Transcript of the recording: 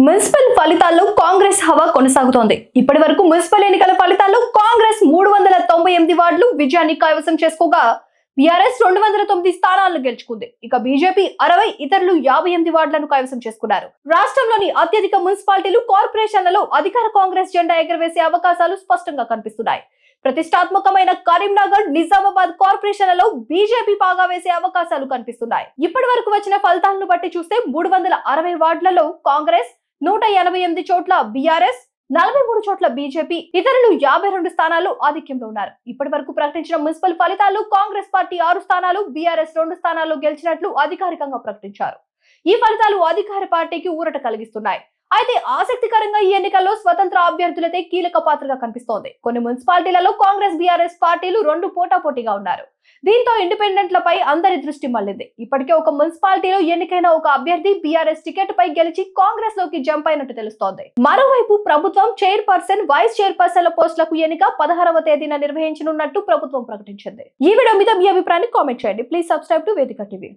Municipal ఫలితాల్లో కాంగ్రెస్ హవా కొనసాగుతోంది. ఇప్పటి వరకు మున్సిపల్ ఎన్నికల ఫలితాల్లో కాంగ్రెస్ 398 వార్డులు విజయాన్ని కైవసం చేసుకోగా బీఆర్ఎస్ 209 స్థానాలను గెలుచుకుంది. ఇక బీజేపీ 60, ఇతరులు 58 వార్డులను కైవసం చేసుకున్నారు. రాష్ట్రంలోని అత్యధిక మున్సిపాలిటీలు, కార్పొరేషన్లలో అధికార కాంగ్రెస్ జెండా ఎగరవేసే అవకాశాలు స్పష్టంగా కనిపిస్తున్నాయి. ప్రతిష్టాత్మకమైన కరీంనగర్, నిజామాబాద్ కార్పొరేషన్లలో బీజేపీ పాగా వేసే అవకాశాలు కనిపిస్తున్నాయి. ఇప్పటి వరకు వచ్చిన ఫలితాలను బట్టి చూస్తే 360 వార్డులలో కాంగ్రెస్, 188 చోట్ల బీఆర్ఎస్, 43 చోట్ల బీజేపీ, ఇతరులు 52 స్థానాలు ఆధిక్యంలో ఉన్నారు. ఇప్పటి వరకు ప్రకటించిన మున్సిపల్ ఫలితాల్లో కాంగ్రెస్ పార్టీ 6 స్థానాలు, బీఆర్ఎస్ 2 స్థానాల్లో గెలిచినట్లు అధికారికంగా ప్రకటించారు. ఈ ఫలితాలు అధికార పార్టీకి ఊరట కలిగిస్తున్నాయి. అయితే ఆసక్తికరంగా ఈ ఎన్నికల్లో స్వతంత్ర అభ్యర్థులతే కీలక పాత్రగా కనిపిస్తోంది. కొన్ని మున్సిపాలిటీలలో కాంగ్రెస్, బీఆర్ఎస్ పార్టీలు 2 పోటాపోటీగా ఉన్నారు. దీంతో ఇండిపెండెంట్లపై అందరి దృష్టి మళ్లింది. ఇప్పటికే ఒక మున్సిపాలిటీలో ఎన్నికైన ఒక అభ్యర్థి బీఆర్ఎస్ టికెట్ పై గెలిచి కాంగ్రెస్ లోకి జంప్ అయినట్టు తెలుస్తోంది. మరోవైపు ప్రభుత్వం చైర్పర్సన్, వైస్ చైర్పర్సన్ల పోస్టులకు ఎన్నిక 16వ తేదీన నిర్వహించనున్నట్టు ప్రభుత్వం ప్రకటించింది. ఈ వీడియో మీద మీ అభిప్రాయాన్ని కామెంట్ చేయండి. ప్లీజ్ సబ్స్క్రైబ్ టు వేదిక టీవీ.